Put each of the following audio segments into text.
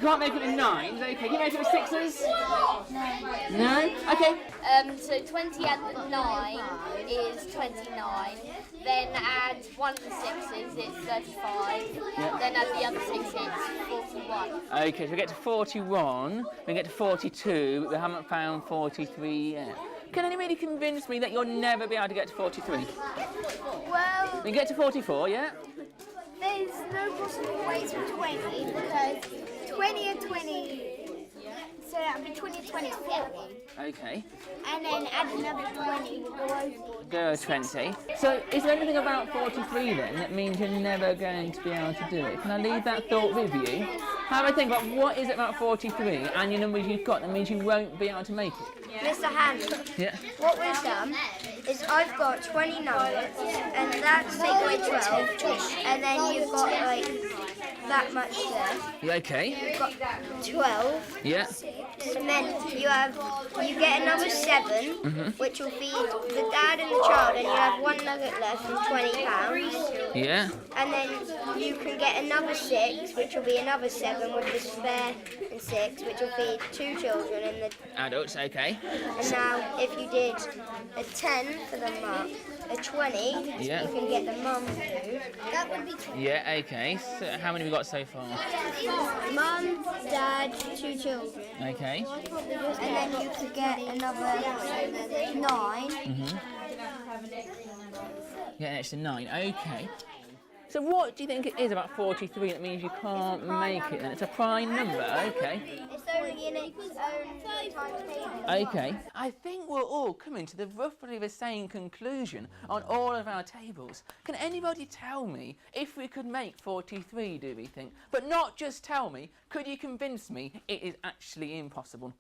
can't make it with 9s. Okay, can you make it with 6s? No. No? Okay. So 20 add 9 is 29. Then add 1 of the 6s, it's 35. Yeah. Then add the other 6, it's 41. Okay, so we get to 41, we get to 42, but we haven't found 43 yet. Can anybody convince me that you'll never be able to get to 43? Well, We get to 44, yeah? there's no possible way to 20 because 20 and 20, so that would be 20 and 20 is 40. Okay. And then add another 20 will go overboard. Go 20. So is there anything about 43 then that means you're never going to be able to do it? Can I leave that thought with you? Have a think about what is it about 43 and your numbers you've got that means you won't be able to make it? Mr. Hanley, Yeah. what we've done is I've got 20 numbers and that's take away 12 and then you've got like that much there. Yeah, okay. You've got 12 Yeah. and then you get another 7 which will feed the dad and the child and you have 1 nugget left and £20. Yeah. And then you can get another 6, which will be another 7 with the spare and 6, which will feed 2 children. Adults, okay. And now, if you did a 10 for the mum, a 20, Yeah. you can get the mum food. That would be 20. Yeah, okay. So how many have we got so far? Mum, dad, 2 children. Okay. And then you could get another 9. Yeah, an extra 9. Okay. So what do you think it is about 43 that means you can't make it then? It's a prime number, okay. It's only in its own times table. Okay. I think we're all coming to the roughly the same conclusion on all of our tables. Can anybody tell me if we could make 43, do we think? But not just tell me, could you convince me it is actually impossible?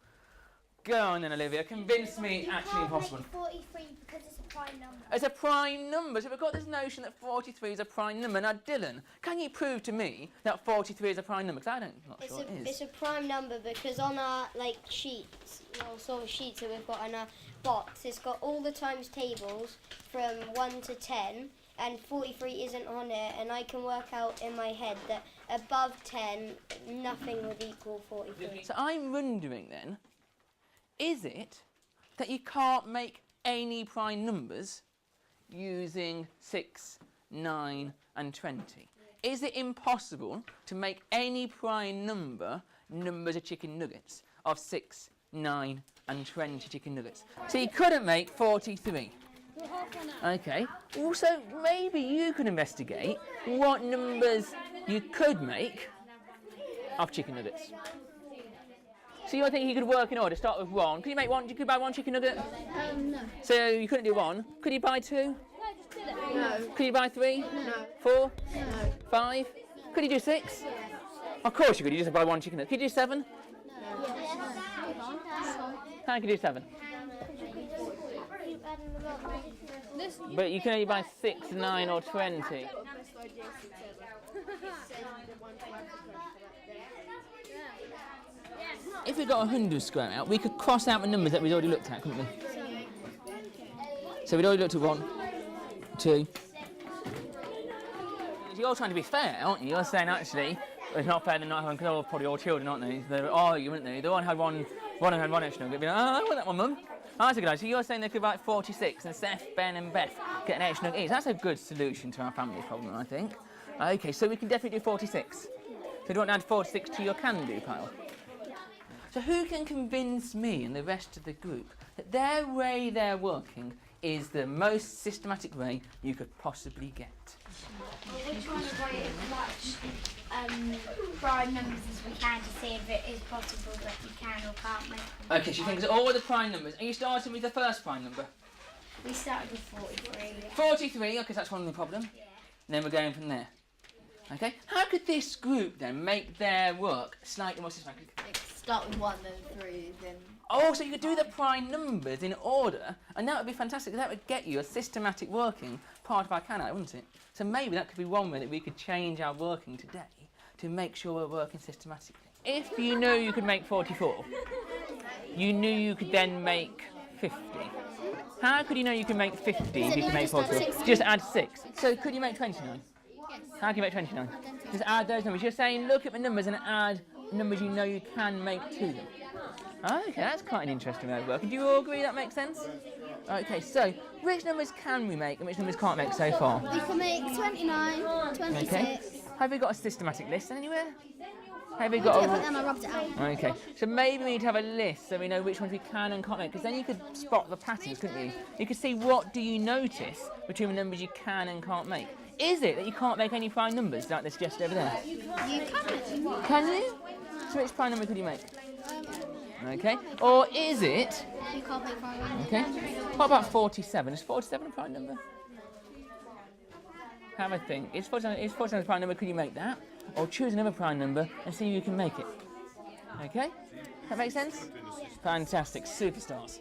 Go on then, Olivia, convince me it's actually impossible. 43 because it's a prime number. It's a prime number, so we've got this notion that 43 is a prime number. Now, Dylan, can you prove to me that 43 is a prime number? Because I'm not sure it is. It's a prime number because on our sheets, sort of sheets that we've got in our box, it's got all the times tables from 1 to 10, and 43 isn't on it, and I can work out in my head that above 10, nothing would equal 43. So I'm wondering then, is it that you can't make any prime numbers using 6, 9 and 20? Is it impossible to make any prime number numbers of chicken nuggets of 6, 9 and 20 chicken nuggets? So you couldn't make 43. Okay, also maybe you could investigate what numbers you could make of chicken nuggets. So you're thinking you could work in order, start with 1. Could you make 1? You could buy 1 chicken nugget? No. So you couldn't do 1. Could you buy 2? No. Could you buy 3? No. 4? No. 5? Could you do 6? Of course you could. You just buy 1 chicken nugget. Could you do 7? How could you do 7? But you can only buy 6, 9 or 20. If we got 100 square out, we could cross out the numbers that we'd already looked at, couldn't we? So we'd already looked at 1, 2. You're trying to be fair, aren't you? You're saying actually it's not fair they're not having, because they're probably all children, aren't they? They're arguing, aren't they? The one had one had 1 extra nugget. Be like, I want that one, Mum. Oh, that's a good idea. So you're saying they could buy 46 and Seth, Ben and Beth get an extra nugget each. That's a good solution to our family problem, I think. Okay, so we can definitely do 46. So do you want to add 46 to your can-do pile? So who can convince me and the rest of the group that their way they're working is the most systematic way you could possibly get? We're trying to write as much prime numbers as we can to see if it is possible that we can or can't make them. Okay, she thinks all the prime numbers. Are you starting with the first prime number? We started with 43. 43, okay, that's one of the problem. Yeah. And then we're going from there. Okay, how could this group then make their work slightly more systematic? Start with 1, then 3, then... Oh, so you could do the prime numbers in order, and that would be fantastic, because that would get you a systematic working part of our can, wouldn't it? So maybe that could be one way that we could change our working today to make sure we're working systematically. If you knew you could make 44, you knew you could then make 50. How could you know you could make 50 if you could make 44? Just add 6. So could you make 29? How can you make 29? Just add those numbers. You're saying look at the numbers and add numbers you know you can make to them. Okay, that's quite an interesting way of working. Do you all agree that makes sense? Okay, so which numbers can we make and which numbers can't make so far? We can make 29, 26. Okay. Have we got a systematic list anywhere? Have we Yeah, got but a... then I rubbed it out. Okay, so maybe we need to have a list so we know which ones we can and can't make, because then you could spot the patterns, couldn't you? You could see what do you notice between the numbers you can and can't make. Is it that you can't make any prime numbers like this just over there? You can. Can you? So which prime number could you make? Okay, or is it... You can't make prime numbers. Okay, what about 47? Is 47 a prime number? Have a think. Is 47 a prime number? Could you make that? Or choose another prime number and see if you can make it. Okay? That makes sense? Fantastic. Superstars.